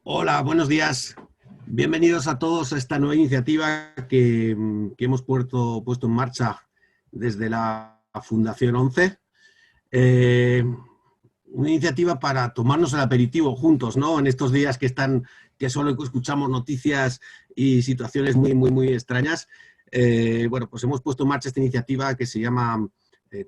Hola, buenos días. Bienvenidos a todos a esta nueva iniciativa que hemos puesto en marcha desde la Fundación 11. Eh, una iniciativa para tomarnos el aperitivo juntos, ¿no? En estos días que solo escuchamos noticias y situaciones muy extrañas. Bueno, pues hemos puesto en marcha esta iniciativa que se llama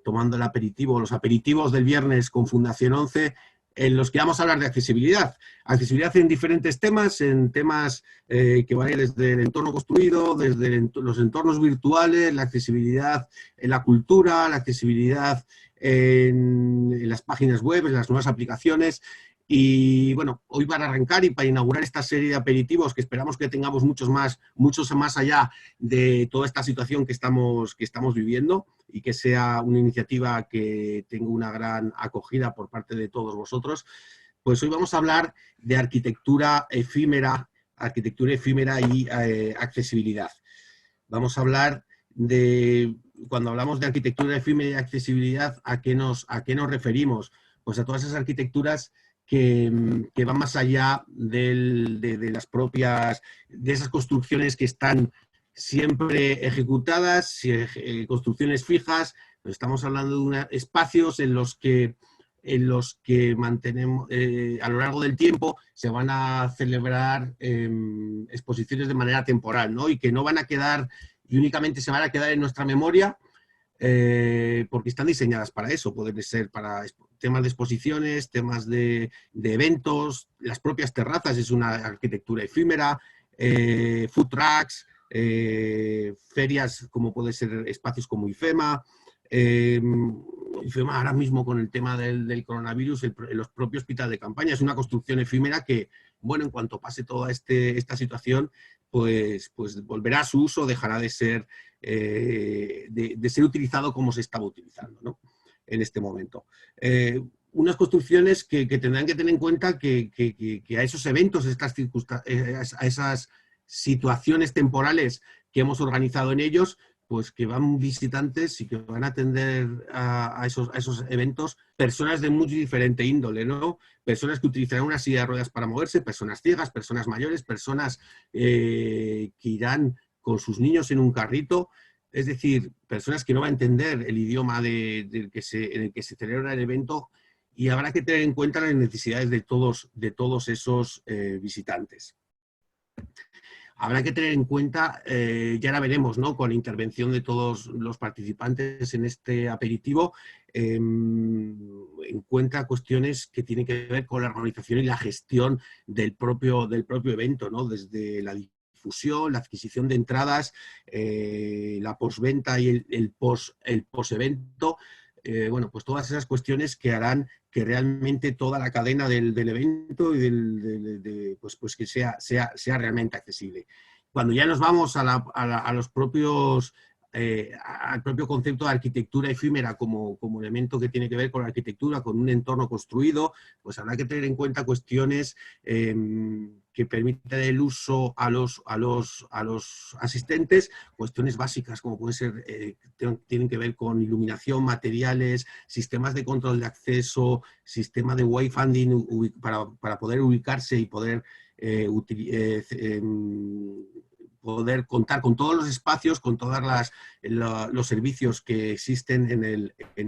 Tomando el aperitivo, los aperitivos del viernes con Fundación 11, en los que vamos a hablar de accesibilidad. Accesibilidad en diferentes temas, en temas que van a ir desde el entorno construido, desde los entornos virtuales, la accesibilidad en la cultura, la accesibilidad en las páginas web, en las nuevas aplicaciones. Y bueno, hoy para arrancar y para inaugurar esta serie de aperitivos que esperamos que tengamos muchos más allá de toda esta situación que estamos viviendo, y que sea una iniciativa que tenga una gran acogida por parte de todos vosotros, pues hoy vamos a hablar de arquitectura efímera y accesibilidad. Vamos a hablar de, cuando hablamos de arquitectura efímera y accesibilidad, ¿a qué nos referimos? Pues a todas esas arquitecturas que van más allá de las propias, de esas construcciones que están siempre ejecutadas, construcciones fijas. Pues estamos hablando de espacios en los que mantenemos, a lo largo del tiempo se van a celebrar exposiciones de manera temporal, ¿no? Y que no van a quedar, y únicamente se van a quedar en nuestra memoria, porque están diseñadas para eso. Pueden ser para temas de exposiciones, temas de eventos, las propias terrazas es una arquitectura efímera, food trucks, ferias como puede ser espacios como IFEMA. IFEMA ahora mismo con el tema del coronavirus, los propios hospitales de campaña es una construcción efímera que, bueno, en cuanto pase toda esta situación, pues volverá a su uso, dejará de ser utilizado como se estaba utilizando, ¿no? En este momento. Unas construcciones que tendrán que tener en cuenta que a esos eventos, a esas situaciones temporales que hemos organizado en ellos, pues que van visitantes y que van a atender a esos eventos personas de muy diferente índole, ¿no? Personas que utilizarán una silla de ruedas para moverse, personas ciegas, personas mayores, personas que irán con sus niños en un carrito, es decir, personas que no van a entender el idioma en el que se celebra el evento, y habrá que tener en cuenta las necesidades de todos esos visitantes. Habrá que tener en cuenta, ya la veremos, ¿no?, con la intervención de todos los participantes en este aperitivo, en cuenta cuestiones que tienen que ver con la organización y la gestión del propio evento, ¿no?, desde la difusión, la adquisición de entradas, la postventa y el post-evento. Bueno, pues todas esas cuestiones que harán que realmente toda la cadena del evento y pues que sea realmente accesible. Cuando ya nos vamos a los propios, al propio concepto de arquitectura efímera como elemento que tiene que ver con la arquitectura, con un entorno construido, pues habrá que tener en cuenta cuestiones que permiten el uso a los asistentes, cuestiones básicas como pueden ser, tienen que ver con iluminación, materiales, sistemas de control de acceso, sistema de wayfinding para poder ubicarse y poder poder contar con todos los espacios, con todos los servicios que existen en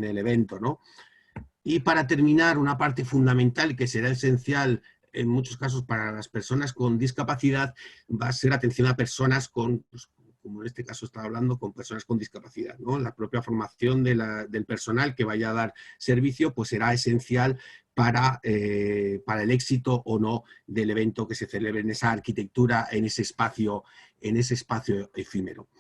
el evento, ¿no? Y para terminar, una parte fundamental que será esencial en muchos casos para las personas con discapacidad va a ser atención a personas pues, como en este caso estaba hablando, con personas con discapacidad, ¿no? La propia formación del personal que vaya a dar servicio pues será esencial para el éxito o no del evento que se celebre en esa arquitectura, en ese espacio efímero.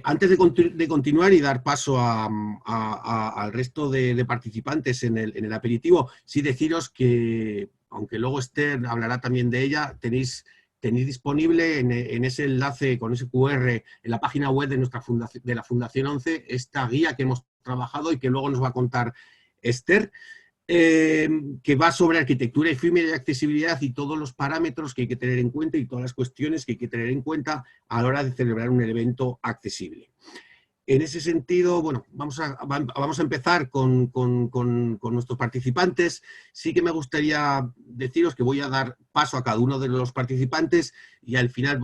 Antes de continuar y dar paso al resto de participantes en el aperitivo, sí deciros que, aunque luego Esther hablará también de ella, tenéis disponible en ese enlace, con ese QR, en la página web de la Fundación 11, esta guía que hemos trabajado y que luego nos va a contar Esther, que va sobre arquitectura efímera y accesibilidad y todos los parámetros que hay que tener en cuenta y todas las cuestiones que hay que tener en cuenta a la hora de celebrar un evento accesible. En ese sentido, bueno, vamos a empezar con nuestros participantes. Sí que me gustaría deciros que voy a dar paso a cada uno de los participantes y al final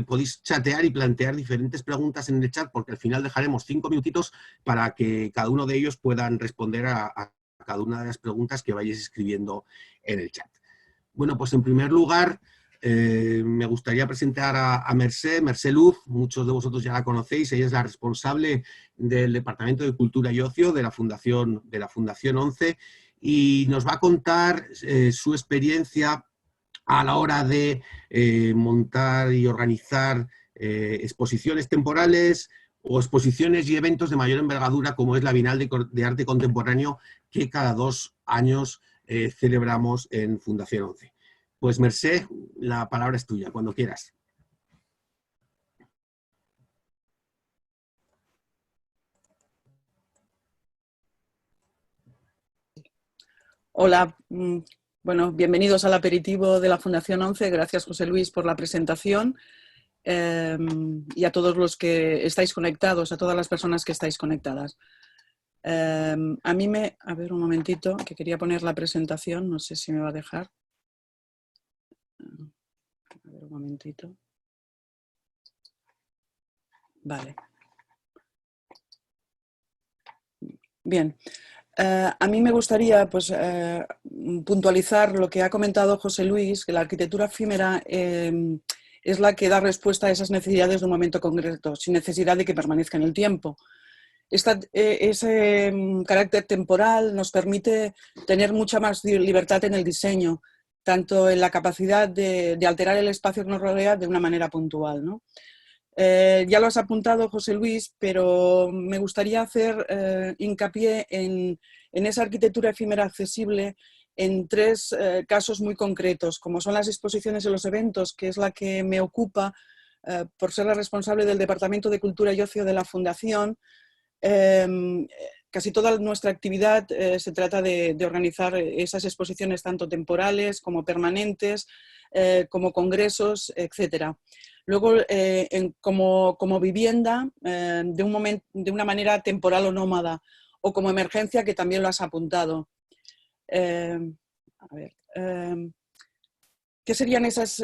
podéis chatear y plantear diferentes preguntas en el chat, porque al final dejaremos 5 minutitos para que cada uno de ellos puedan responder a cada una de las preguntas que vayáis escribiendo en el chat. Bueno, pues en primer lugar me gustaría presentar a Mercé Luz. Muchos de vosotros ya la conocéis. Ella es la responsable del Departamento de Cultura y Ocio de la Fundación 11 y nos va a contar su experiencia a la hora de montar y organizar exposiciones temporales o exposiciones y eventos de mayor envergadura, como es la Bienal de Arte Contemporáneo, que cada 2 años celebramos en Fundación 11. Pues Mercé, la palabra es tuya, cuando quieras. Hola, bueno, bienvenidos al aperitivo de la Fundación 11. Gracias, José Luis, por la presentación y a todos los que estáis conectados, a todas las personas que estáis conectadas. A ver un momentito, que quería poner la presentación, no sé si me va a dejar. A ver un momentito. Vale. Bien. A mí me gustaría puntualizar lo que ha comentado José Luis, que la arquitectura efímera es la que da respuesta a esas necesidades de un momento concreto, sin necesidad de que permanezca en el tiempo. Ese carácter temporal nos permite tener mucha más libertad en el diseño, tanto en la capacidad de alterar el espacio que nos rodea de una manera puntual, ¿no? Ya lo has apuntado, José Luis, pero me gustaría hacer hincapié en esa arquitectura efímera accesible en 3 casos muy concretos, como son las exposiciones y los eventos, que es la que me ocupa por ser la responsable del Departamento de Cultura y Ocio de la Fundación. Casi toda nuestra actividad se trata de organizar esas exposiciones tanto temporales como permanentes, como congresos, etcétera. Luego, como vivienda, de una manera temporal o nómada, o como emergencia, que también lo has apuntado. ¿Qué serían esas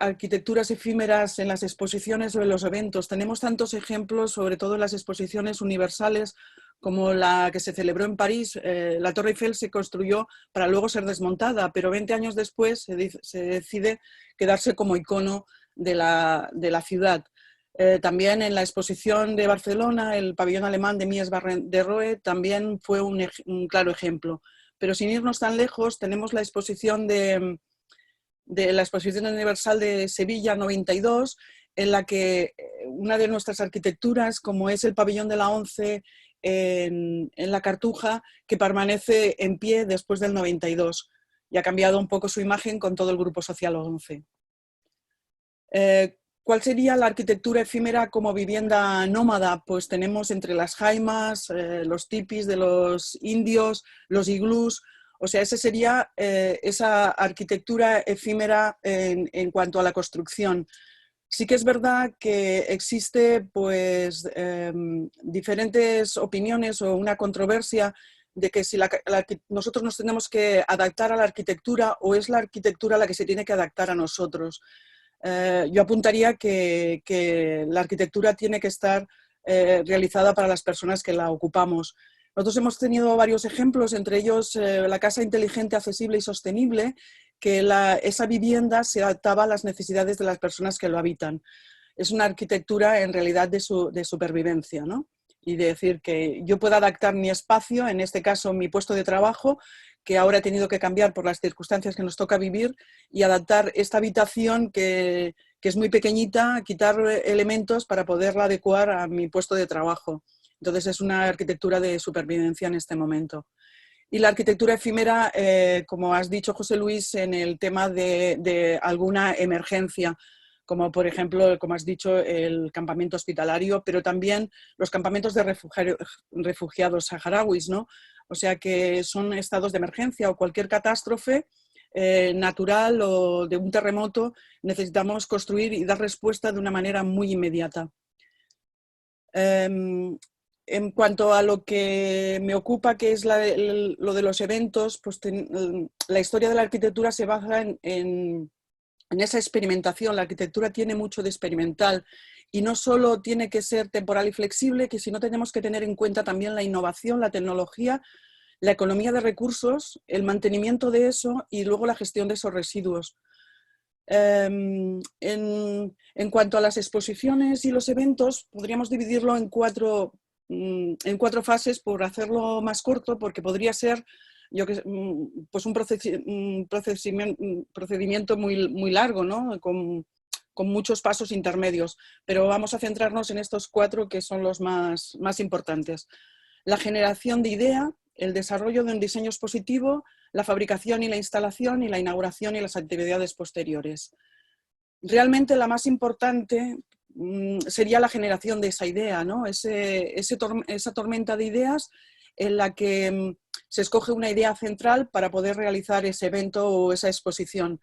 arquitecturas efímeras en las exposiciones o en los eventos? Tenemos tantos ejemplos, sobre todo en las exposiciones universales, como la que se celebró en París. La Torre Eiffel se construyó para luego ser desmontada, pero 20 años después se decide quedarse como icono de la ciudad. También en la exposición de Barcelona, el pabellón alemán de Mies van der Rohe también fue un claro ejemplo. Pero sin irnos tan lejos, tenemos la exposición de la Exposición Universal de Sevilla 92, en la que una de nuestras arquitecturas, como es el pabellón de la ONCE en la Cartuja, que permanece en pie después del 92 y ha cambiado un poco su imagen con todo el Grupo Social 11. ¿Cuál sería la arquitectura efímera como vivienda nómada? Pues tenemos entre las jaimas, los tipis de los indios, los iglús. O sea, esa sería esa arquitectura efímera en cuanto a la construcción. Sí que es verdad que existe pues, diferentes opiniones o una controversia de que si nosotros nos tenemos que adaptar a la arquitectura o es la arquitectura la que se tiene que adaptar a nosotros. Yo apuntaría que la arquitectura tiene que estar realizada para las personas que la ocupamos. Nosotros hemos tenido varios ejemplos, entre ellos la casa inteligente, accesible y sostenible, que esa vivienda se adaptaba a las necesidades de las personas que lo habitan. Es una arquitectura en realidad de supervivencia, ¿no? Y de decir que yo puedo adaptar mi espacio, en este caso mi puesto de trabajo, que ahora he tenido que cambiar por las circunstancias que nos toca vivir, y adaptar esta habitación que es muy pequeñita, quitar elementos para poderla adecuar a mi puesto de trabajo. Entonces es una arquitectura de supervivencia en este momento. Y la arquitectura efímera, como has dicho, José Luis, en el tema de alguna emergencia, como por ejemplo, como has dicho, el campamento hospitalario, pero también los campamentos de refugiados saharauis, ¿no? O sea que son estados de emergencia o cualquier catástrofe natural o de un terremoto, necesitamos construir y dar respuesta de una manera muy inmediata. En cuanto a lo que me ocupa, que es lo de los eventos, pues la historia de la arquitectura se basa en en esa experimentación. La arquitectura tiene mucho de experimental y no solo tiene que ser temporal y flexible, que sino tenemos que tener en cuenta también la innovación, la tecnología, la economía de recursos, el mantenimiento de eso y luego la gestión de esos residuos. En cuanto a las exposiciones y los eventos, podríamos dividirlo en cuatro fases por hacerlo más corto, porque podría ser pues un procedimiento muy largo, ¿no? Con muchos pasos intermedios, pero vamos a centrarnos en estos cuatro que son los más importantes. La generación de idea, el desarrollo de un diseño expositivo, la fabricación y la instalación y la inauguración y las actividades posteriores. Realmente la más importante sería la generación de esa idea, ¿no? Esa tormenta de ideas en la que se escoge una idea central para poder realizar ese evento o esa exposición.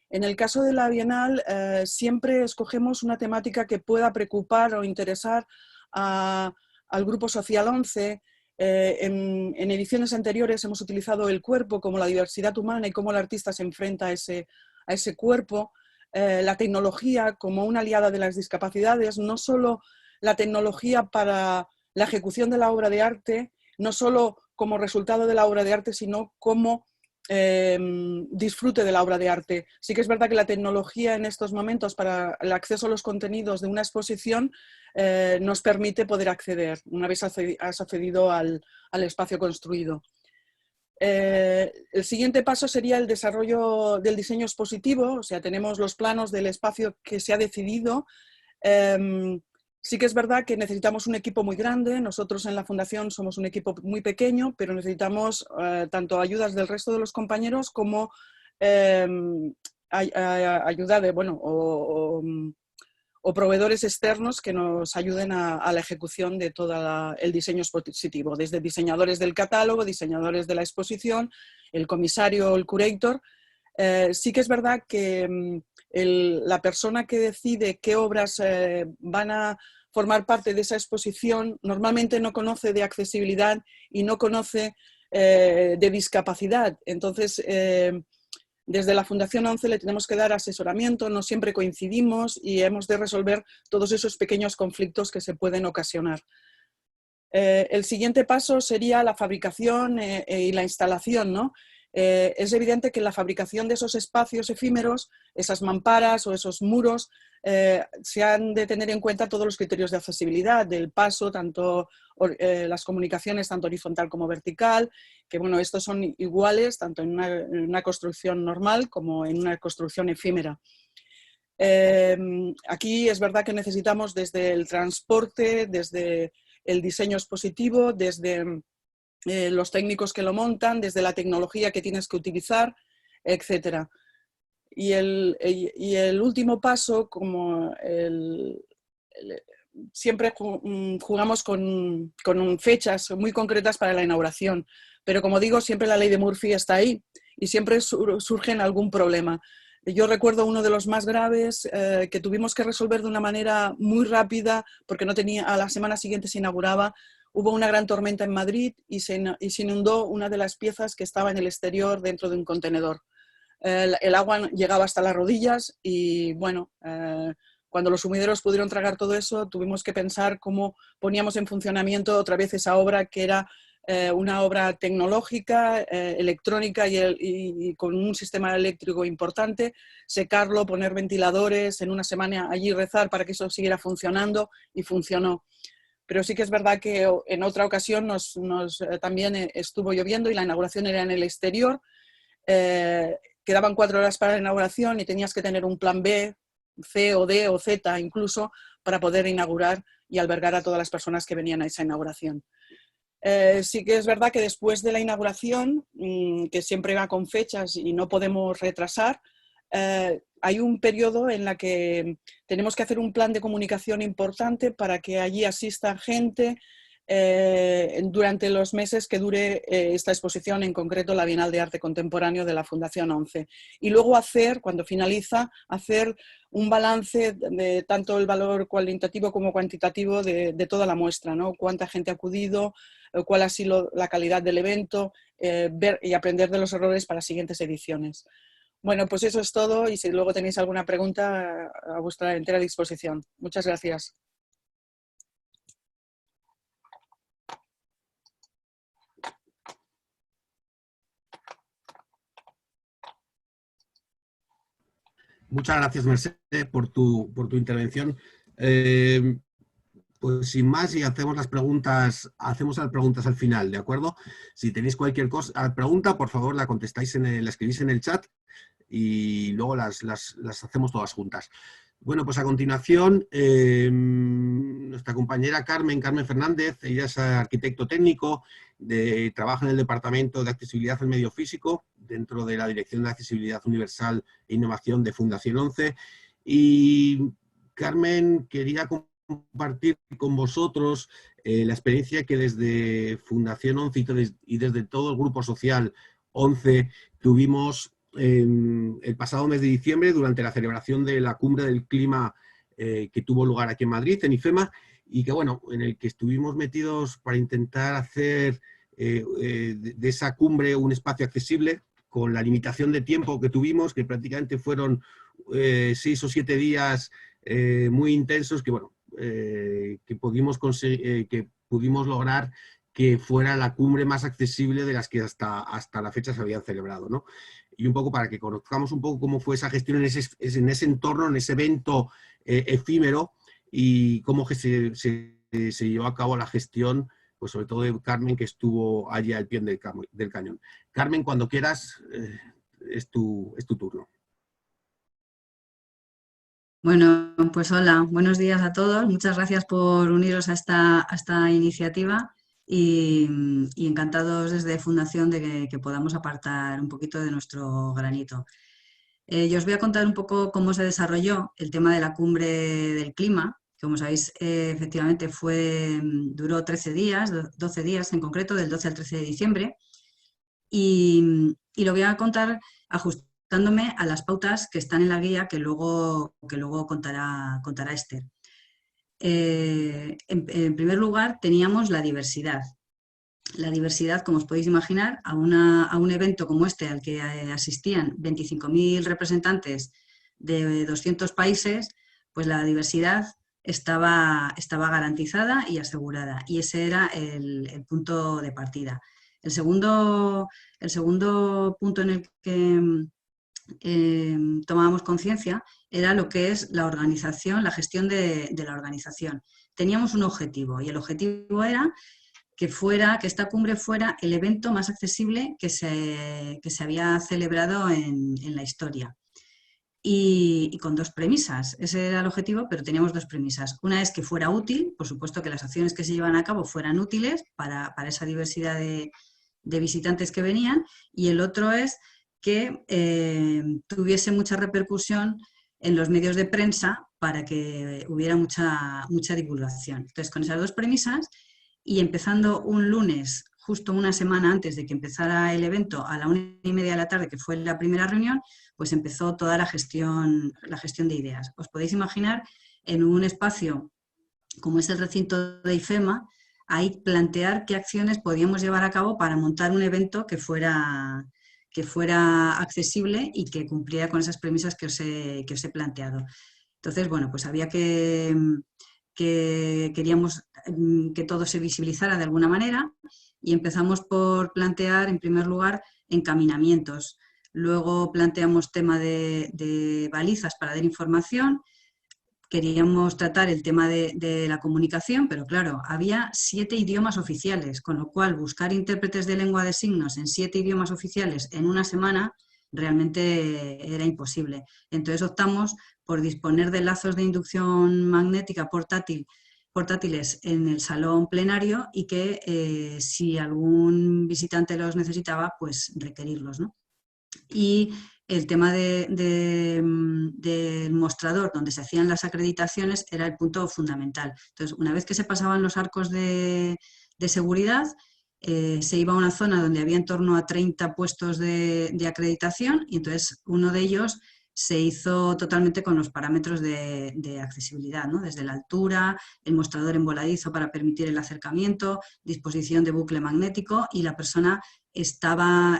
En el caso de la Bienal, siempre escogemos una temática que pueda preocupar o interesar al Grupo Social 11. En ediciones anteriores hemos utilizado el cuerpo como la diversidad humana y cómo el artista se enfrenta a ese cuerpo. La tecnología como una aliada de las discapacidades, no solo la tecnología para la ejecución de la obra de arte, no solo como resultado de la obra de arte, sino como disfrute de la obra de arte. Sí que es verdad que la tecnología en estos momentos para el acceso a los contenidos de una exposición nos permite poder acceder una vez has accedido al espacio construido. El siguiente paso sería el desarrollo del diseño expositivo, o sea, tenemos los planos del espacio que se ha decidido. Sí que es verdad que necesitamos un equipo muy grande. Nosotros en la Fundación somos un equipo muy pequeño, pero necesitamos tanto ayudas del resto de los compañeros como ayuda de, o proveedores externos que nos ayuden a la ejecución de todo el diseño expositivo, desde diseñadores del catálogo, diseñadores de la exposición, el comisario, el curator. Sí que es verdad que la persona que decide qué obras van a formar parte de esa exposición normalmente no conoce de accesibilidad y no conoce de discapacidad. Entonces, desde la Fundación 11 le tenemos que dar asesoramiento, no siempre coincidimos y hemos de resolver todos esos pequeños conflictos que se pueden ocasionar. El siguiente paso sería la fabricación y la instalación, ¿no? Es evidente que la fabricación de esos espacios efímeros, esas mamparas o esos muros, se han de tener en cuenta todos los criterios de accesibilidad, del paso, tanto las comunicaciones, tanto horizontal como vertical, que bueno, estos son iguales tanto en una construcción normal como en una construcción efímera. Aquí es verdad que necesitamos desde el transporte, desde el diseño expositivo, desde los técnicos que lo montan, desde la tecnología que tienes que utilizar, etc. Y el último paso, como siempre jugamos con fechas muy concretas para la inauguración, pero como digo, siempre la ley de Murphy está ahí y siempre surge algún problema. Yo recuerdo uno de los más graves que tuvimos que resolver de una manera muy rápida porque a la semana siguiente se inauguraba. Hubo una gran tormenta en Madrid y se inundó una de las piezas que estaba en el exterior dentro de un contenedor. El agua llegaba hasta las rodillas y bueno, cuando los sumideros pudieron tragar todo eso, tuvimos que pensar cómo poníamos en funcionamiento otra vez esa obra que era una obra tecnológica, electrónica y con un sistema eléctrico importante, secarlo, poner ventiladores, en una semana allí rezar para que eso siguiera funcionando y funcionó. Pero sí que es verdad que en otra ocasión también estuvo lloviendo y la inauguración era en el exterior. Quedaban 4 horas para la inauguración y tenías que tener un plan B, C o D o Z incluso, para poder inaugurar y albergar a todas las personas que venían a esa inauguración. Sí que es verdad que después de la inauguración, que siempre va con fechas y no podemos retrasar, hay un periodo en el que tenemos que hacer un plan de comunicación importante para que allí asista gente durante los meses que dure esta exposición, en concreto la Bienal de Arte Contemporáneo de la Fundación 11. Y luego cuando finaliza, hacer un balance de tanto el valor cualitativo como cuantitativo de toda la muestra, ¿no? Cuánta gente ha acudido, cuál ha sido la calidad del evento, ver y aprender de los errores para siguientes ediciones. Bueno, pues eso es todo y si luego tenéis alguna pregunta, a vuestra entera disposición. Muchas gracias. Muchas gracias, Mercedes, por tu intervención. Pues sin más, y hacemos las preguntas al final, ¿de acuerdo? Si tenéis cualquier pregunta, por favor la contestáis, la escribís en el chat y luego las hacemos todas juntas. Bueno, pues a continuación, nuestra compañera Carmen Fernández, ella es arquitecto técnico, trabaja en el Departamento de Accesibilidad al Medio Físico, dentro de la Dirección de Accesibilidad Universal e Innovación de Fundación ONCE. Y Carmen quería compartir con vosotros la experiencia que desde Fundación ONCE y desde todo el grupo social ONCE tuvimos el pasado mes de diciembre durante la celebración de la Cumbre del Clima que tuvo lugar aquí en Madrid, en IFEMA, y que bueno, en el que estuvimos metidos para intentar hacer de esa cumbre un espacio accesible con la limitación de tiempo que tuvimos, que prácticamente fueron 6 o 7 días muy intensos, que bueno, que pudimos lograr que fuera la cumbre más accesible de las que hasta la fecha se habían celebrado, ¿no? Y un poco para que conozcamos un poco cómo fue esa gestión en ese entorno, en ese evento efímero, y cómo se llevó a cabo la gestión, pues sobre todo de Carmen, que estuvo allí al pie del cañón. Carmen, cuando quieras, es tu turno. Bueno, pues hola, buenos días a todos. Muchas gracias por uniros a esta iniciativa y encantados desde Fundación de que podamos apartar un poquito de nuestro granito. Yo os voy a contar un poco cómo se desarrolló el tema de la cumbre del clima. Como sabéis, efectivamente duró 13 días, 12 días en concreto, del 12 al 13 de diciembre. Y lo voy a contar ajustándome a las pautas que están en la guía que luego contará Esther. En primer lugar, teníamos la diversidad. La diversidad, como os podéis imaginar, a un evento como este, al que asistían 25.000 representantes de 200 países, pues la diversidad estaba garantizada y asegurada. Y ese era el punto de partida. El segundo punto en el que tomábamos conciencia era lo que es la organización, la gestión de la organización. Teníamos un objetivo y el objetivo era que esta cumbre fuera el evento más accesible que se había celebrado en la historia. Y con dos premisas. Ese era el objetivo, pero teníamos dos premisas. Una es que fuera útil, por supuesto que las acciones que se llevan a cabo fueran útiles para esa diversidad de visitantes que venían, y el otro es que tuviese mucha repercusión en los medios de prensa para que hubiera mucha divulgación. Entonces, con esas dos premisas, y empezando un lunes, justo una semana antes de que empezara el evento, a la 1:30 de la tarde, que fue la primera reunión, pues empezó toda la gestión de ideas. Os podéis imaginar, en un espacio como es el recinto de IFEMA, ahí plantear qué acciones podíamos llevar a cabo para montar un evento que fuera accesible y que cumpliera con esas premisas que os he planteado. Entonces, bueno, pues había queríamos que todo se visibilizara de alguna manera, y empezamos por plantear, en primer lugar, encaminamientos. Luego planteamos tema de balizas para dar información. Queríamos tratar el tema de la comunicación, pero claro, había 7 idiomas oficiales, con lo cual buscar intérpretes de lengua de signos en 7 idiomas oficiales en una semana realmente era imposible. Entonces optamos por disponer de lazos de inducción magnética portátiles en el salón plenario, y que si algún visitante los necesitaba, pues requerirlos, ¿no? Y el tema del mostrador donde se hacían las acreditaciones era el punto fundamental. Entonces, una vez que se pasaban los arcos de seguridad, se iba a una zona donde había en torno a 30 puestos de acreditación, y entonces uno de ellos se hizo totalmente con los parámetros de accesibilidad, ¿no? Desde la altura, el mostrador en voladizo para permitir el acercamiento, disposición de bucle magnético, y la persona estaba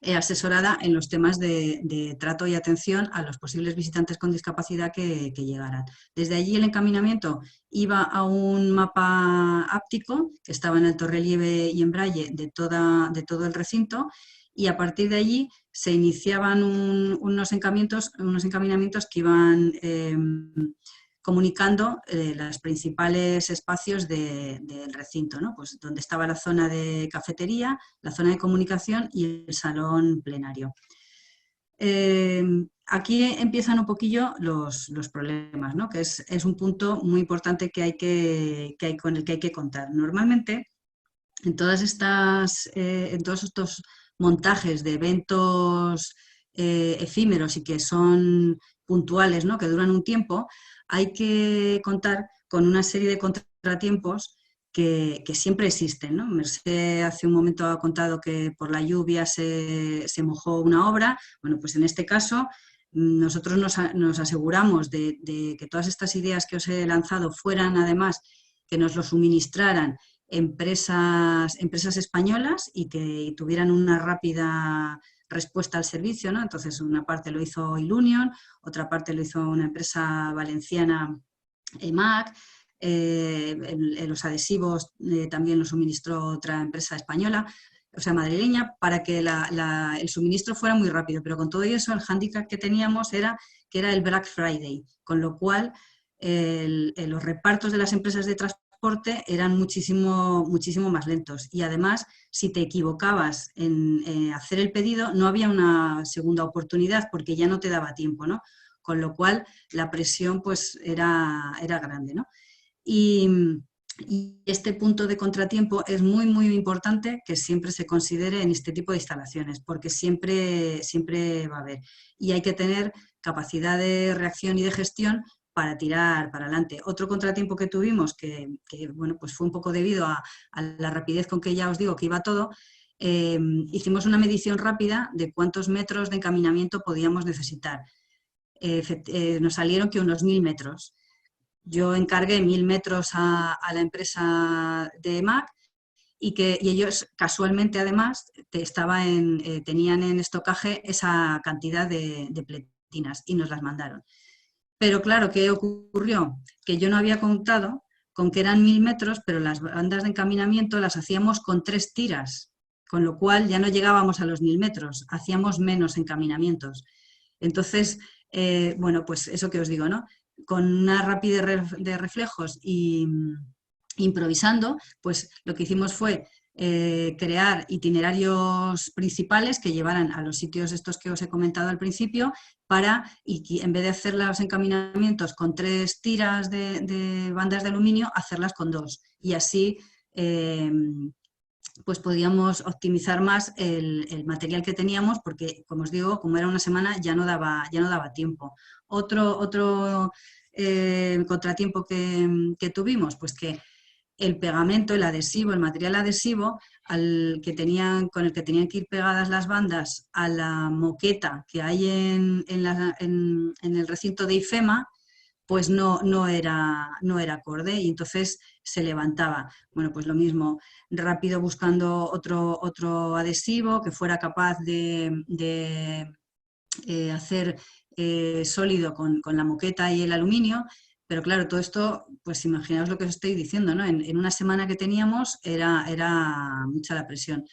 asesorada en los temas de trato y atención a los posibles visitantes con discapacidad que llegaran. Desde allí el encaminamiento iba a un mapa áptico que estaba en alto relieve y en braille de todo el recinto, y a partir de allí se iniciaban unos encaminamientos que iban comunicando los principales espacios del recinto, ¿no? Pues donde estaba la zona de cafetería, la zona de comunicación y el salón plenario. Aquí empiezan un poquillo los problemas, ¿no? Que es un punto muy importante con el que hay que contar. Normalmente, en todos estos montajes de eventos efímeros y que son puntuales, ¿no? Que duran un tiempo, hay que contar con una serie de contratiempos que siempre existen, ¿no? Mercé hace un momento ha contado que por la lluvia se mojó una obra. Bueno, pues en este caso nosotros nos aseguramos de que todas estas ideas que os he lanzado fueran, además, que nos lo suministraran empresas españolas y que tuvieran una rápida respuesta al servicio, ¿no? Entonces, una parte lo hizo Ilunion, otra parte lo hizo una empresa valenciana, EMAC, los adhesivos también los suministró otra empresa española, o sea, madrileña, para que el suministro fuera muy rápido. Pero con todo eso, el hándicap que teníamos era que era el Black Friday, con lo cual los repartos de las empresas de transporte eran muchísimo más lentos, y además si te equivocabas en hacer el pedido no había una segunda oportunidad porque ya no te daba tiempo, ¿no? Con lo cual la presión pues era grande, ¿no? Y este punto de contratiempo es muy importante que siempre se considere en este tipo de instalaciones, porque siempre va a haber, y hay que tener capacidad de reacción y de gestión para tirar para adelante. Otro contratiempo que tuvimos, que bueno, pues fue un poco debido a la rapidez con que ya os digo que iba todo, hicimos una medición rápida de cuántos metros de encaminamiento podíamos necesitar. Nos salieron que unos 1000 metros. Yo encargué 1000 metros a la empresa de EMAC y ellos casualmente además tenían en estocaje esa cantidad de pletinas y nos las mandaron. Pero claro, ¿qué ocurrió? Que yo no había contado con que eran 1000 metros, pero las bandas de encaminamiento las hacíamos con 3 tiras, con lo cual ya no llegábamos a los 1000 metros, hacíamos menos encaminamientos. Entonces, bueno, pues eso que os digo, ¿no? Con una rapidez de reflejos y improvisando, pues lo que hicimos fue crear itinerarios principales que llevaran a los sitios estos que os he comentado al principio, y en vez de hacer los encaminamientos con 3 tiras de bandas de aluminio, hacerlas con 2. Y así pues podíamos optimizar más el material que teníamos, porque, como os digo, como era una semana, ya no daba tiempo. Otro contratiempo que tuvimos, pues que el pegamento, el adhesivo, el material adhesivo con el que tenían que ir pegadas las bandas a la moqueta que hay en el recinto de IFEMA, pues no era acorde, y entonces se levantaba. Bueno, pues lo mismo, rápido buscando otro adhesivo que fuera capaz de hacer sólido con la moqueta y el aluminio. Pero claro, todo esto, pues imaginaos lo que os estoy diciendo, ¿no? En una semana que teníamos era mucha la presión.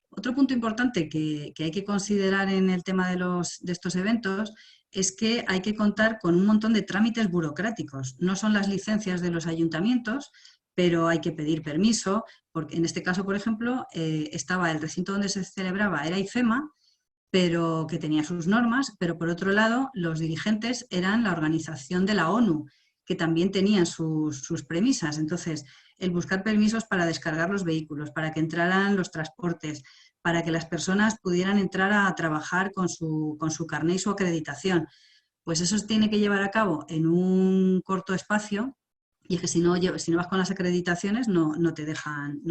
Otro punto importante que hay que considerar en el tema de estos eventos es que hay que contar con un montón de trámites burocráticos. No son las licencias de los ayuntamientos, pero hay que pedir permiso, porque en este caso, por ejemplo, estaba el recinto donde se celebraba, era IFEMA, pero que tenía sus normas, pero por otro lado, los dirigentes eran la organización de la ONU, que también tenían sus premisas. Entonces, el buscar permisos para descargar los vehículos, para que entraran los transportes, para que las personas pudieran entrar a trabajar con su carné y su acreditación, pues eso se tiene que llevar a cabo en un corto espacio, y es que si no vas con las acreditaciones no te dejan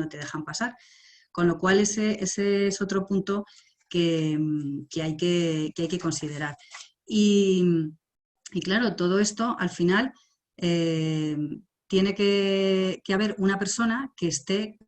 pasar. Con lo cual ese es otro punto que hay que considerar. Y claro, todo esto al final tiene que haber una persona que esté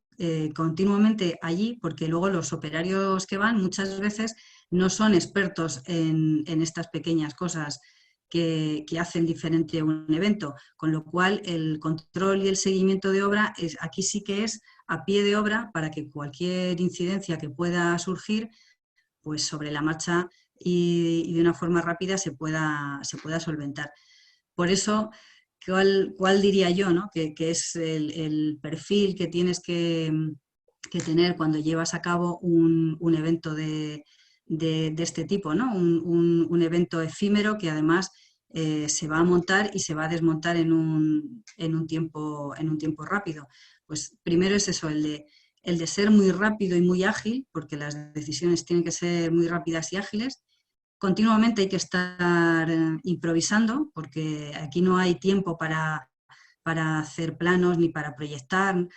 continuamente allí, porque luego los operarios que van muchas veces no son expertos en estas pequeñas cosas que hacen diferente un evento, con lo cual el control y el seguimiento de obra aquí sí que es a pie de obra para que cualquier incidencia que pueda surgir, pues sobre la marcha y de una forma rápida se pueda solventar. Por eso, ¿cuál diría yo, ¿no? que es el perfil que tienes que tener cuando llevas a cabo un evento de este tipo, ¿no? Un evento efímero que además se va a montar y se va a desmontar en un tiempo rápido? Pues primero es eso, el de ser muy rápido y muy ágil, porque las decisiones tienen que ser muy rápidas y ágiles. Continuamente hay que estar improvisando, porque aquí no hay tiempo para hacer planos ni para proyectar.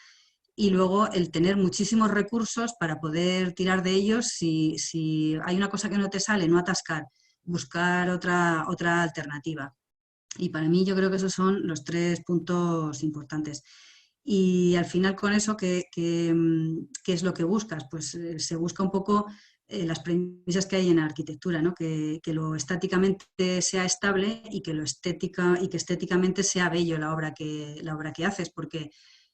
Y luego el tener muchísimos recursos para poder tirar de ellos si hay una cosa que no te sale, no atascar, buscar otra alternativa. Y para mí yo creo que esos son los 3 puntos importantes. Y al final con eso, ¿qué es lo que buscas? Pues se busca un poco las premisas que hay en la arquitectura, ¿no? Que lo estáticamente sea estable y que estéticamente sea bello la obra que haces, porque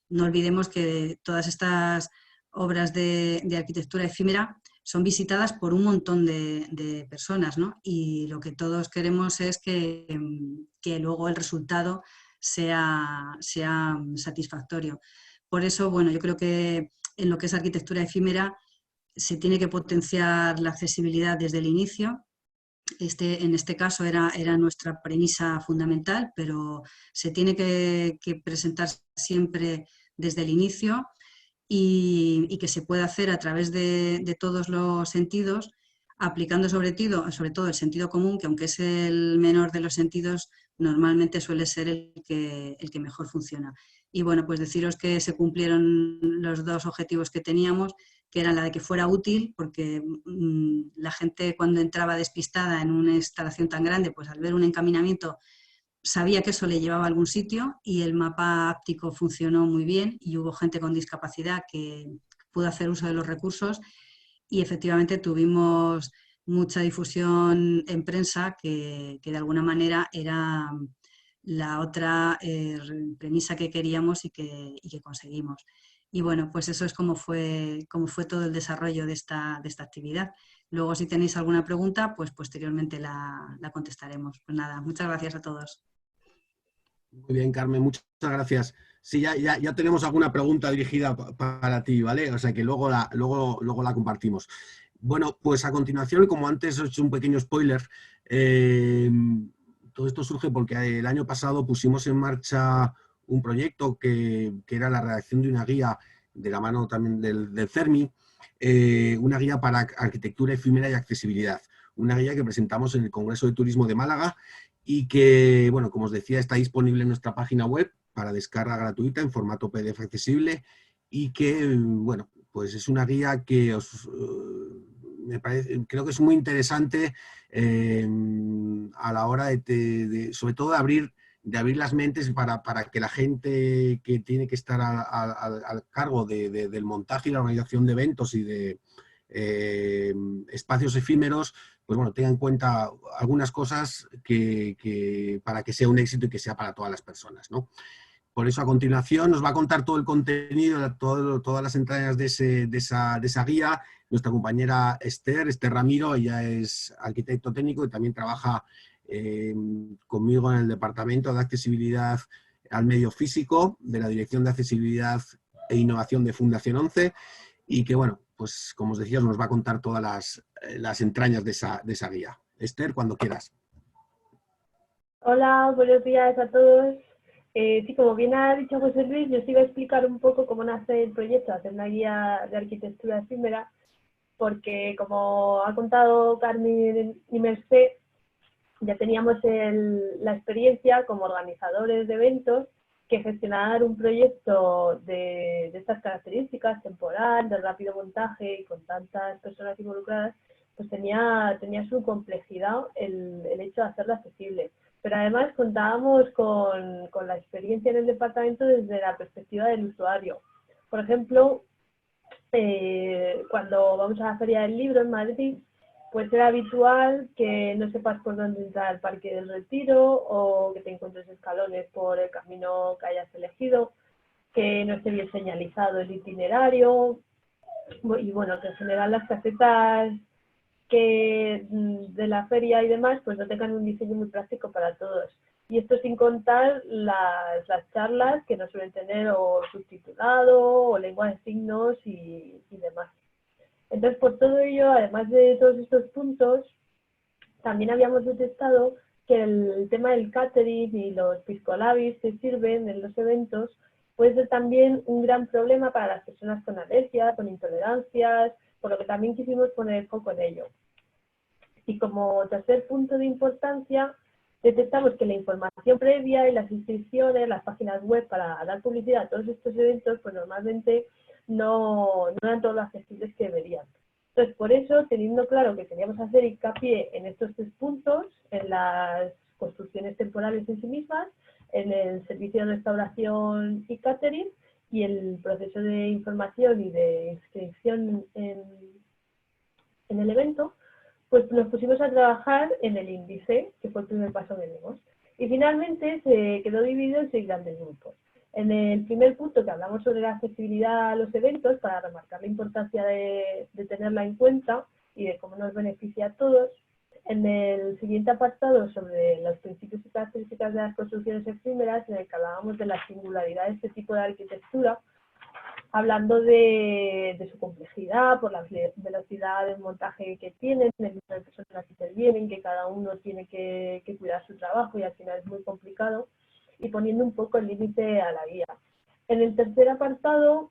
no olvidemos que todas estas obras de arquitectura efímera son visitadas por un montón de personas, ¿no? Y lo que todos queremos es que luego el resultado sea satisfactorio. Por eso, bueno, yo creo que en lo que es arquitectura efímera se tiene que potenciar la accesibilidad desde el inicio. En este caso era nuestra premisa fundamental, pero se tiene que presentar siempre desde el inicio y que se puede hacer a través de todos los sentidos, aplicando sobre todo el sentido común, que aunque es el menor de los sentidos, normalmente suele ser el que mejor funciona. Y bueno, pues deciros que se cumplieron los 2 objetivos que teníamos, que era la de que fuera útil, porque la gente cuando entraba despistada en una instalación tan grande, pues al ver un encaminamiento sabía que eso le llevaba a algún sitio, y el mapa áptico funcionó muy bien y hubo gente con discapacidad que pudo hacer uso de los recursos, y efectivamente tuvimos mucha difusión en prensa que de alguna manera era la otra premisa que queríamos y que conseguimos. Y bueno, pues eso es como fue todo el desarrollo de esta actividad. Luego, si tenéis alguna pregunta, pues posteriormente la contestaremos. Pues nada, muchas gracias a todos. Muy bien, Carmen, muchas gracias. Sí, ya tenemos alguna pregunta dirigida para ti, ¿vale? O sea que luego la compartimos. Bueno, pues a continuación, como antes he hecho un pequeño spoiler, todo esto surge porque el año pasado pusimos en marcha un proyecto que era la redacción de una guía de la mano también del CERMI, una guía para arquitectura efímera y accesibilidad, una guía que presentamos en el Congreso de Turismo de Málaga y que, bueno, como os decía, está disponible en nuestra página web para descarga gratuita en formato PDF accesible, y que, bueno, pues es una guía que creo que es muy interesante a la hora sobre todo de abrir las mentes para que la gente que tiene que estar al cargo del montaje y la organización de eventos y de espacios efímeros, pues bueno, tenga en cuenta algunas cosas para que sea un éxito y que sea para todas las personas, ¿no? Por eso, a continuación, nos va a contar todo el contenido, todas las entrañas de esa guía, nuestra compañera Esther Ramiro. Ella es arquitecto técnico y también trabaja conmigo en el Departamento de Accesibilidad al Medio Físico de la Dirección de Accesibilidad e Innovación de Fundación 11, y que, bueno, pues como os decía, nos va a contar todas las entrañas de esa guía. Esther, cuando quieras. Hola, buenos días a todos. Sí, como bien ha dicho José Luis, yo os iba a explicar un poco cómo nace el proyecto, hacer una guía de arquitectura efímera, porque como ha contado Carmen y Mercé, ya teníamos la experiencia como organizadores de eventos que gestionar un proyecto de estas características, temporal, de rápido montaje y con tantas personas involucradas, pues tenía su complejidad el hecho de hacerlo accesible. Pero además contábamos con la experiencia en el departamento desde la perspectiva del usuario. Por ejemplo, cuando vamos a la Feria del Libro en Madrid, pues era habitual que no sepas por dónde entrar al Parque del Retiro o que te encuentres escalones por el camino que hayas elegido, que no esté bien señalizado el itinerario y bueno, que en general las casetas de la feria y demás pues no tengan un diseño muy práctico para todos. Y esto sin contar las charlas que no suelen tener o subtitulado o lengua de signos y demás. Entonces, por todo ello, además de todos estos puntos, también habíamos detectado que el tema del catering y los piscolabis que sirven en los eventos puede ser también un gran problema para las personas con alergias, con intolerancias, por lo que también quisimos poner el foco en ello. Y como tercer punto de importancia, detectamos que la información previa y las inscripciones, las páginas web para dar publicidad a todos estos eventos, pues normalmente no eran todos lo accesibles que deberían. Entonces, por eso, teniendo claro que queríamos hacer hincapié en estos 3 puntos, en las construcciones temporales en sí mismas, en el servicio de restauración y catering, y el proceso de información y de inscripción en el evento, pues nos pusimos a trabajar en el índice, que fue el primer paso que dimos. Y finalmente se quedó dividido en 6 grandes grupos. En el primer punto, que hablamos sobre la accesibilidad a los eventos, para remarcar la importancia de tenerla en cuenta y de cómo nos beneficia a todos. En el siguiente apartado, sobre los principios y características de las construcciones efímeras, en el que hablábamos de la singularidad de este tipo de arquitectura, hablando de su complejidad, por la velocidad del montaje que tienen, el número de personas que intervienen, que cada uno tiene que cuidar su trabajo y al final es muy complicado, y poniendo un poco el límite a la guía. En el tercer apartado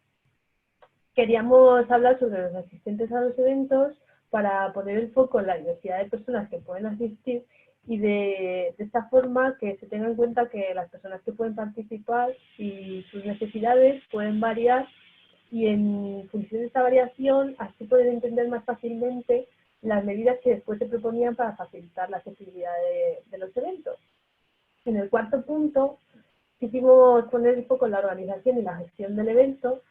queríamos hablar sobre los asistentes a los eventos para poner el foco en la diversidad de personas que pueden asistir y de esta forma que se tenga en cuenta que las personas que pueden participar y sus necesidades pueden variar y en función de esta variación así pueden entender más fácilmente las medidas que después se proponían para facilitar la accesibilidad de los eventos. En el cuarto punto quisimos poner el foco en la organización y la gestión del evento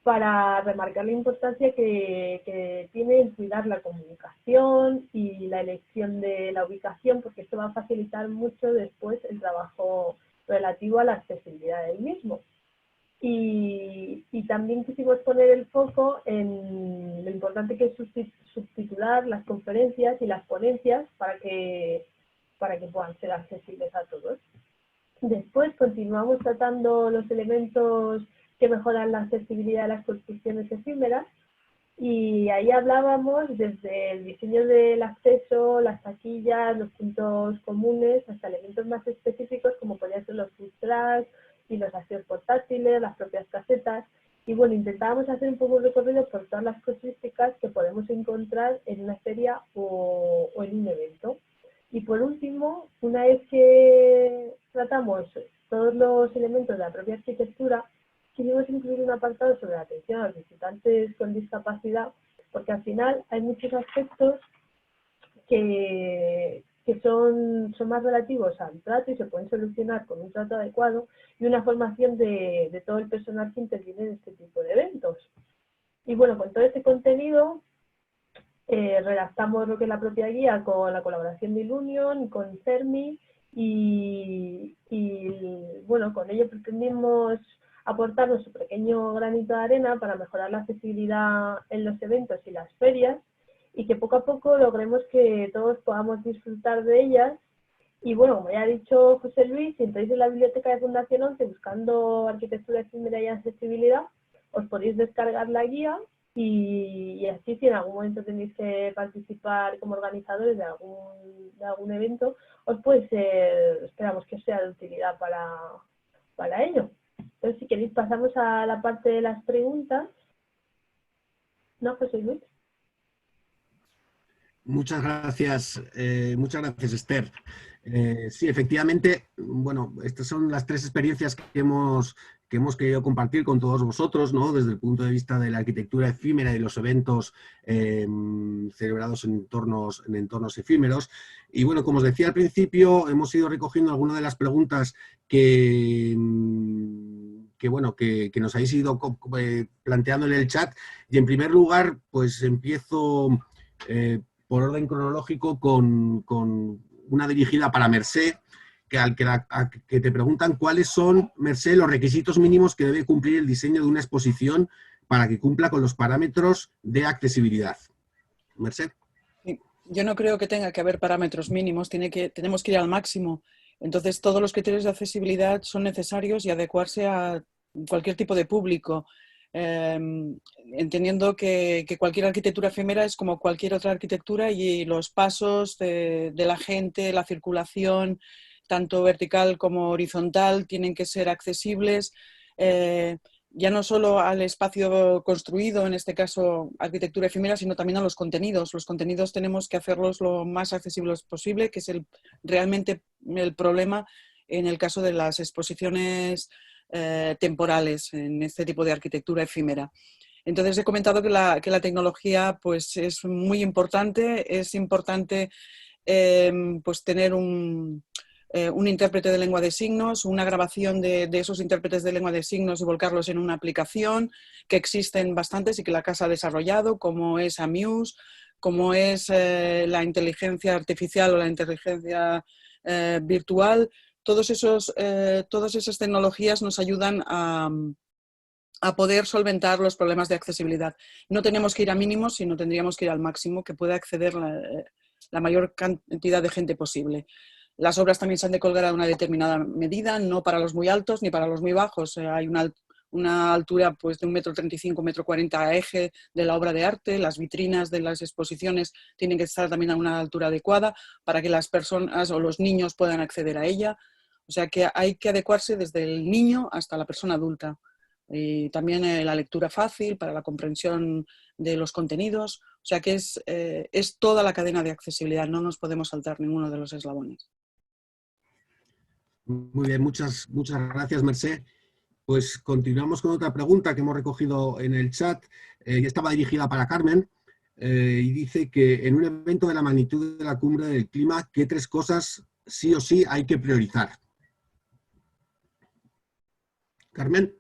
para remarcar la importancia que tiene en cuidar la comunicación y la elección de la ubicación, porque esto va a facilitar mucho después el trabajo relativo a la accesibilidad del mismo. Y también quisimos poner el foco en lo importante que es subtitular las conferencias y las ponencias para que puedan ser accesibles a todos. Después continuamos tratando los elementos que mejoran la accesibilidad de las construcciones efímeras y ahí hablábamos desde el diseño del acceso, las taquillas, los puntos comunes, hasta elementos más específicos como podrían ser los food trucks y los aseos portátiles, las propias casetas. Y bueno, intentábamos hacer un poco un recorrido por todas las casuísticas que podemos encontrar en una feria o en un evento. Y por último, una vez que tratamos todos los elementos de la propia arquitectura, quisimos incluir un apartado sobre la atención a los visitantes con discapacidad, porque al final hay muchos aspectos que son más relativos al trato y se pueden solucionar con un trato adecuado y una formación de todo el personal que interviene en este tipo de eventos. Y bueno, con todo este contenido redactamos lo que es la propia guía con la colaboración de Ilunion y con CERMI y bueno, con ello pretendimos aportar nuestro pequeño granito de arena para mejorar la accesibilidad en los eventos y las ferias y que poco a poco logremos que todos podamos disfrutar de ellas. Y bueno, como ya ha dicho José Luis, si entráis en la biblioteca de Fundación 11 buscando arquitectura efímera y accesibilidad, os podéis descargar la guía y así si en algún momento tenéis que participar como organizadores de algún evento, os puede ser, esperamos que os sea de utilidad para ello. Entonces, si queréis, pasamos a la parte de las preguntas. ¿No, José Luis? Muchas gracias, Esther. Sí, efectivamente, bueno, estas son las 3 experiencias que hemos querido compartir con todos vosotros, ¿no? Desde el punto de vista de la arquitectura efímera y los eventos celebrados en entornos efímeros. Y bueno, como os decía al principio, hemos ido recogiendo algunas de las preguntas que bueno, que nos habéis ido planteando en el chat. Y en primer lugar, pues empiezo por orden cronológico con una dirigida para Mercè, que te preguntan cuáles son, Mercè, los requisitos mínimos que debe cumplir el diseño de una exposición para que cumpla con los parámetros de accesibilidad. Mercè. Yo no creo que tenga que haber parámetros mínimos, tenemos que ir al máximo. Entonces, todos los criterios de accesibilidad son necesarios y adecuarse a cualquier tipo de público, entendiendo que cualquier arquitectura efímera es como cualquier otra arquitectura y los pasos de la gente, la circulación, tanto vertical como horizontal, tienen que ser accesibles. Ya no solo al espacio construido, en este caso arquitectura efímera, sino también a los contenidos. Los contenidos tenemos que hacerlos lo más accesibles posible, que es realmente el problema en el caso de las exposiciones temporales en este tipo de arquitectura efímera. Entonces he comentado que la tecnología pues, es muy importante, es importante pues, tener un intérprete de lengua de signos, una grabación de esos intérpretes de lengua de signos y volcarlos en una aplicación, que existen bastantes y que la casa ha desarrollado, como es Amuse, como es la inteligencia artificial o la inteligencia virtual. Todas esas tecnologías nos ayudan a poder solventar los problemas de accesibilidad. No tenemos que ir a mínimos, sino tendríamos que ir al máximo, que pueda acceder la mayor cantidad de gente posible. Las obras también se han de colgar a una determinada medida, no para los muy altos ni para los muy bajos. Hay una altura pues, de 1,35 m, 1,40 m a eje de la obra de arte. Las vitrinas de las exposiciones tienen que estar también a una altura adecuada para que las personas o los niños puedan acceder a ella. O sea que hay que adecuarse desde el niño hasta la persona adulta. Y también la lectura fácil para la comprensión de los contenidos. O sea que es toda la cadena de accesibilidad, no nos podemos saltar ninguno de los eslabones. Muy bien, muchas gracias, Mercè. Pues continuamos con otra pregunta que hemos recogido en el chat, y estaba dirigida para Carmen, y dice que en un evento de la magnitud de la cumbre del clima, ¿qué 3 cosas sí o sí hay que priorizar? Carmen.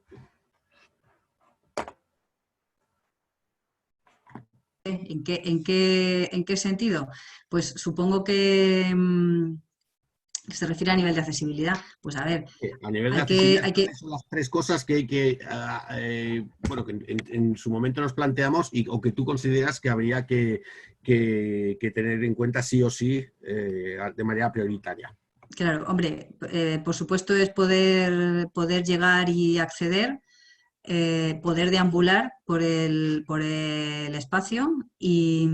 ¿En qué sentido? Pues supongo que se refiere a nivel de accesibilidad. Pues a ver, a nivel de accesibilidad, son las 3 cosas que hay que, bueno, que en su momento nos planteamos o que tú consideras que habría que tener en cuenta sí o sí de manera prioritaria. Claro, hombre, por supuesto es poder llegar y acceder, poder deambular por el espacio y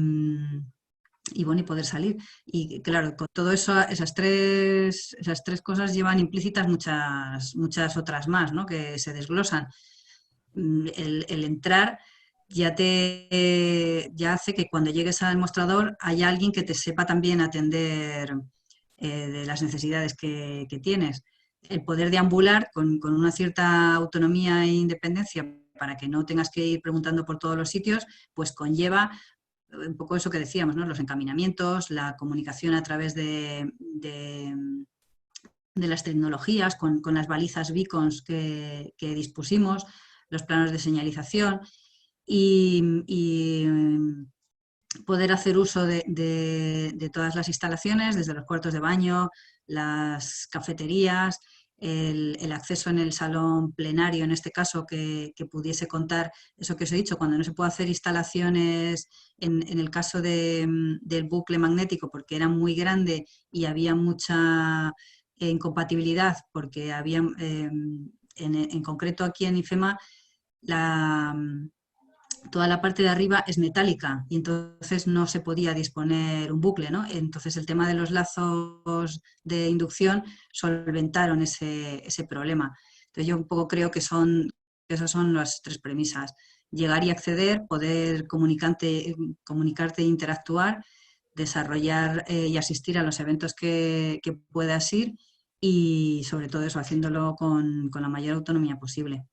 bueno, y poder salir. Y claro, con todo eso, esas tres cosas llevan implícitas muchas otras más, ¿no? Que se desglosan. El entrar ya hace que cuando llegues al mostrador haya alguien que te sepa también atender de las necesidades que tienes. El poder deambular con una cierta autonomía e independencia para que no tengas que ir preguntando por todos los sitios, pues conlleva un poco eso que decíamos, ¿no? Los encaminamientos, la comunicación a través de las tecnologías, con las balizas beacons que dispusimos, los planos de señalización y poder hacer uso de todas las instalaciones, desde los cuartos de baño, las cafeterías, el acceso en el salón plenario, en este caso, que pudiese contar eso que os he dicho, cuando no se puede hacer instalaciones, en el caso del bucle magnético, porque era muy grande y había mucha incompatibilidad, porque había, en concreto aquí en IFEMA, toda la parte de arriba es metálica y entonces no se podía disponer un bucle, ¿no? Entonces el tema de los lazos de inducción solventaron ese problema. Entonces yo un poco creo que esas son las 3 premisas. Llegar y acceder, poder comunicarte e interactuar, desarrollar y asistir a los eventos que puedas ir y sobre todo eso, haciéndolo con la mayor autonomía posible.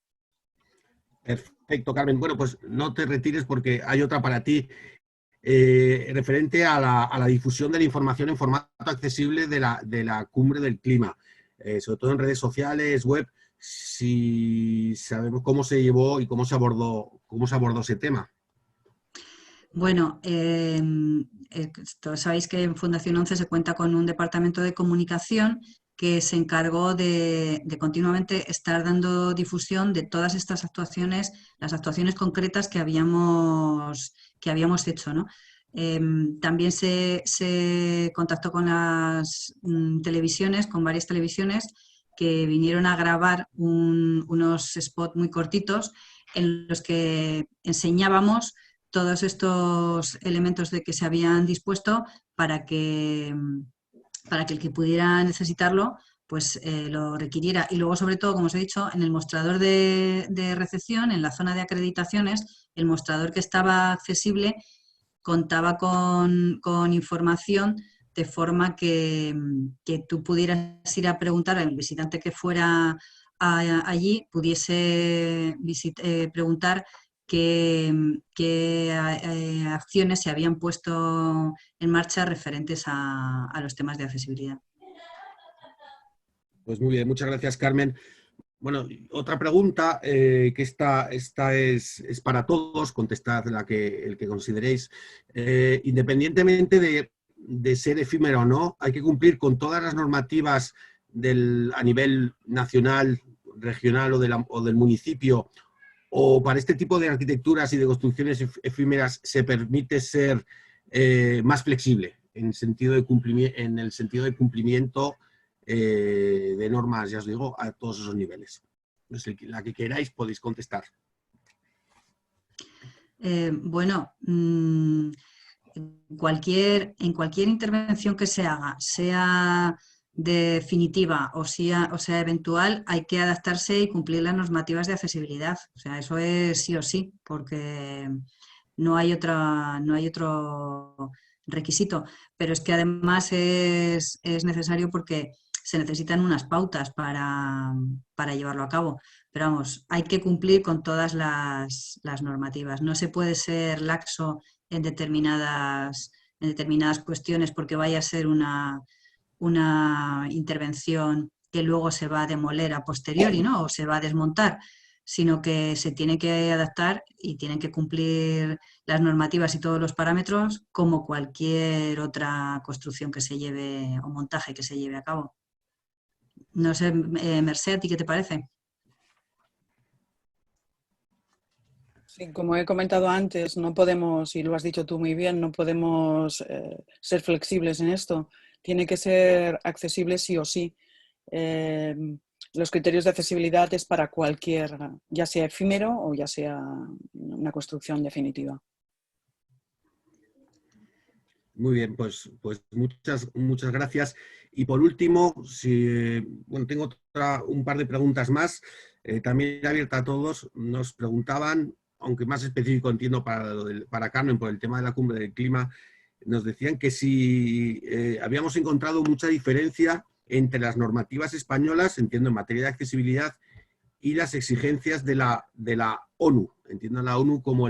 Perfecto, Carmen. Bueno, pues no te retires porque hay otra para ti, referente a la difusión de la información en formato accesible de la cumbre del clima, sobre todo en redes sociales, web. si sabemos cómo se llevó y cómo se abordó ese tema. Bueno, todos sabéis que en Fundación 11 se cuenta con un departamento de comunicación que se encargó de continuamente estar dando difusión de todas estas actuaciones, las actuaciones concretas que habíamos hecho, ¿no? También se contactó con las televisiones, con varias televisiones que vinieron a grabar unos spots muy cortitos en los que enseñábamos todos estos elementos de que se habían dispuesto para que el que pudiera necesitarlo pues lo requiriera. Y luego, sobre todo, como os he dicho, en el mostrador de recepción, en la zona de acreditaciones, el mostrador que estaba accesible contaba con información de forma que tú pudieras ir a preguntar al visitante que fuera allí, pudiese preguntar qué acciones se habían puesto en marcha referentes a los temas de accesibilidad. Pues muy bien, muchas gracias, Carmen. Bueno, otra pregunta que esta es para todos, contestad el que consideréis. Independientemente de ser efímero o no, hay que cumplir con todas las normativas a nivel nacional, regional o del municipio, o para este tipo de arquitecturas y de construcciones efímeras se permite ser más flexible en el sentido de cumplimiento de normas, ya os digo, a todos esos niveles. Entonces, la que queráis podéis contestar. Bueno, en cualquier intervención que se haga, sea definitiva o sea eventual, hay que adaptarse y cumplir las normativas de accesibilidad. O sea, eso es sí o sí, porque no hay otro requisito. Pero es que además es necesario porque se necesitan unas pautas para llevarlo a cabo. Pero vamos, hay que cumplir con todas las normativas. No se puede ser laxo en determinadas cuestiones porque vaya a ser una intervención que luego se va a demoler a posteriori, ¿no? O se va a desmontar, sino que se tiene que adaptar y tienen que cumplir las normativas y todos los parámetros como cualquier otra construcción que se lleve o montaje que se lleve a cabo. No sé, Mercè, ¿a ti qué te parece? Sí, como he comentado antes, no podemos, y lo has dicho tú muy bien, no podemos ser flexibles en esto. Tiene que ser accesible sí o sí. Los criterios de accesibilidad es para cualquier, ya sea efímero o ya sea una construcción definitiva. Muy bien, pues muchas gracias. Y por último, tengo un par de preguntas más, también abierta a todos. Nos preguntaban, aunque más específico entiendo para Carmen, por el tema de la cumbre del clima, nos decían que si habíamos encontrado mucha diferencia entre las normativas españolas, entiendo, en materia de accesibilidad, y las exigencias de la ONU. Entiendo a la ONU como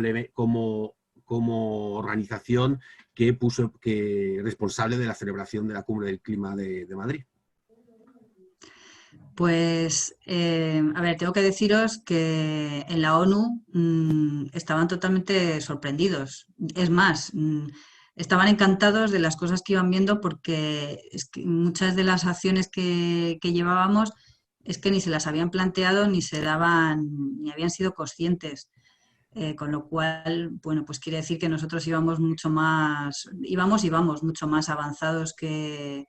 organización que responsable de la celebración de la Cumbre del Clima de Madrid. Pues, a ver, tengo que deciros que en la ONU estaban totalmente sorprendidos. Es más, estaban encantados de las cosas que iban viendo porque es que muchas de las acciones que llevábamos es que ni se las habían planteado ni se daban, ni habían sido conscientes. Con lo cual, bueno, pues quiere decir que nosotros íbamos mucho más avanzados que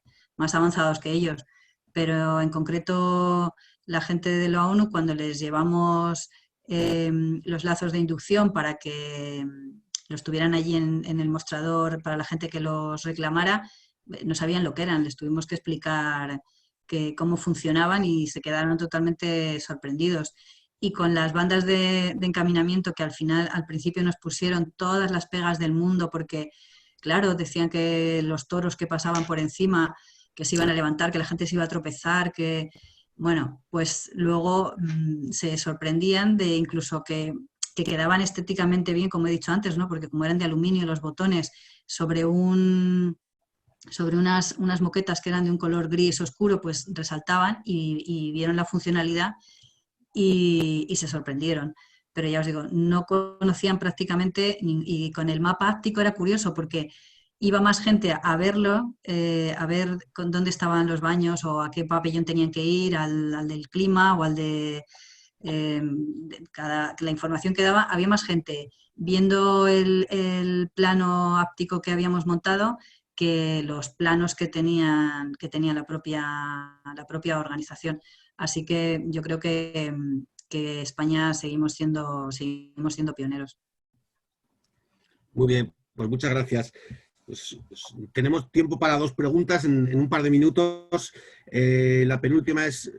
ellos. Pero en concreto la gente de la ONU, cuando les llevamos los lazos de inducción para que los tuvieran allí en el mostrador para la gente que los reclamara, no sabían lo que eran, les tuvimos que explicar cómo funcionaban y se quedaron totalmente sorprendidos. Y con las bandas de encaminamiento que al principio nos pusieron todas las pegas del mundo porque, claro, decían que los toros que pasaban por encima, que se iban a levantar, que la gente se iba a tropezar, que, bueno, pues luego se sorprendían de incluso que quedaban estéticamente bien, como he dicho antes, ¿no? Porque como eran de aluminio los botones sobre unas moquetas que eran de un color gris oscuro, pues resaltaban y vieron la funcionalidad y se sorprendieron. Pero ya os digo, no conocían prácticamente, y con el mapa áptico era curioso porque iba más gente a verlo, a ver dónde estaban los baños o a qué pabellón tenían que ir, al del clima o al de la información que daba. Había más gente viendo el plano áptico que habíamos montado que los planos que tenía la propia organización. Así que yo creo que España seguimos siendo pioneros. Muy bien, pues muchas gracias. Pues tenemos tiempo para 2 preguntas en un par de minutos. La penúltima es,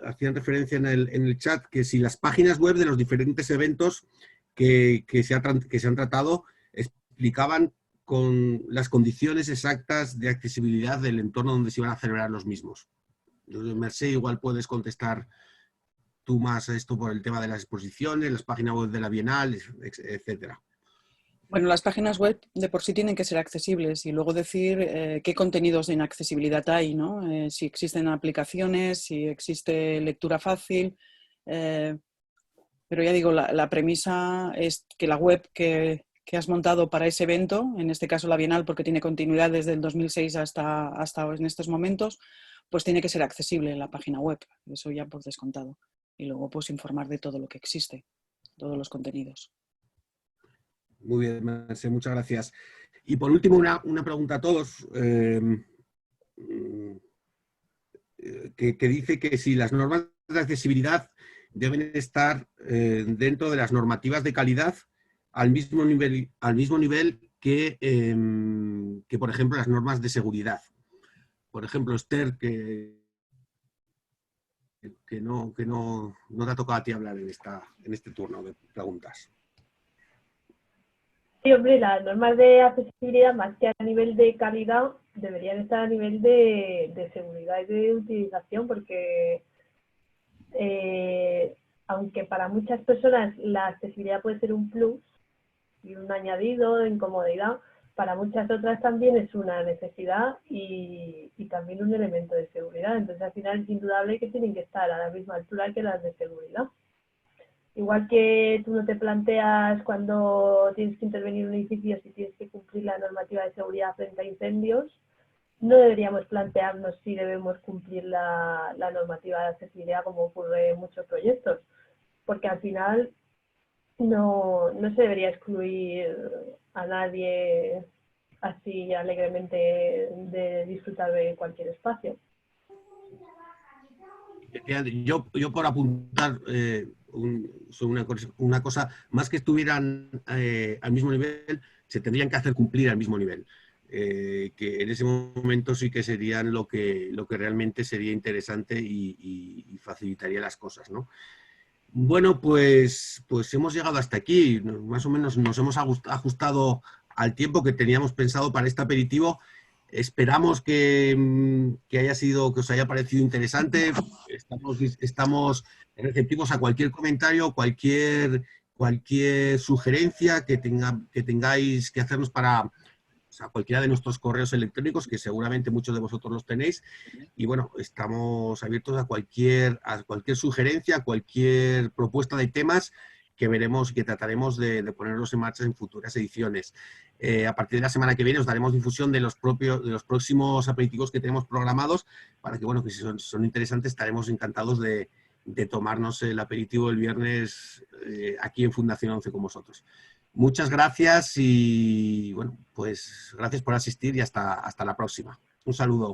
hacían referencia en el chat, que si las páginas web de los diferentes eventos que se han tratado explicaban con las condiciones exactas de accesibilidad del entorno donde se iban a celebrar los mismos. Mercè, igual puedes contestar tú más a esto por el tema de las exposiciones, las páginas web de la Bienal, etcétera. Bueno, las páginas web de por sí tienen que ser accesibles y luego decir qué contenidos de inaccesibilidad hay, ¿no? Si existen aplicaciones, si existe lectura fácil. Pero ya digo, la premisa es que la web que has montado para ese evento, en este caso la Bienal, porque tiene continuidad desde el 2006 hasta en estos momentos, pues tiene que ser accesible en la página web. Eso ya por descontado. Y luego pues informar de todo lo que existe, todos los contenidos. Muy bien, Mercè, muchas gracias. Y por último, una pregunta a todos, que dice que si las normas de accesibilidad deben estar dentro de las normativas de calidad al mismo nivel que, por ejemplo, las normas de seguridad. Por ejemplo, Esther, que no te ha tocado a ti hablar en este turno de preguntas. Sí, hombre, las normas de accesibilidad, más que a nivel de calidad, deberían estar a nivel de seguridad y de utilización, porque aunque para muchas personas la accesibilidad puede ser un plus y un añadido en comodidad, para muchas otras también es una necesidad y también un elemento de seguridad. Entonces, al final es indudable que tienen que estar a la misma altura que las de seguridad. Igual que tú no te planteas cuando tienes que intervenir en un edificio si tienes que cumplir la normativa de seguridad frente a incendios, no deberíamos plantearnos si debemos cumplir la normativa de accesibilidad como ocurre en muchos proyectos, porque al final no se debería excluir a nadie así alegremente de disfrutar de cualquier espacio. Yo por apuntar una cosa, más que estuvieran al mismo nivel, se tendrían que hacer cumplir al mismo nivel. Que en ese momento sí que serían lo que realmente sería interesante y facilitaría las cosas, ¿no? Bueno, pues hemos llegado hasta aquí. Más o menos nos hemos ajustado al tiempo que teníamos pensado para este aperitivo. Esperamos que os haya parecido interesante. Estamos receptivos a cualquier comentario, cualquier sugerencia que tengáis que hacernos para cualquiera de nuestros correos electrónicos, que seguramente muchos de vosotros los tenéis. Y bueno, estamos abiertos a cualquier sugerencia, a cualquier propuesta de temas que veremos y que trataremos de ponerlos en marcha en futuras ediciones. A partir de la semana que viene os daremos difusión de los próximos aperitivos que tenemos programados, para que, bueno, que si son interesantes, estaremos encantados de tomarnos el aperitivo el viernes aquí en Fundación 11 con vosotros. Muchas gracias y, bueno, pues gracias por asistir y hasta la próxima. Un saludo.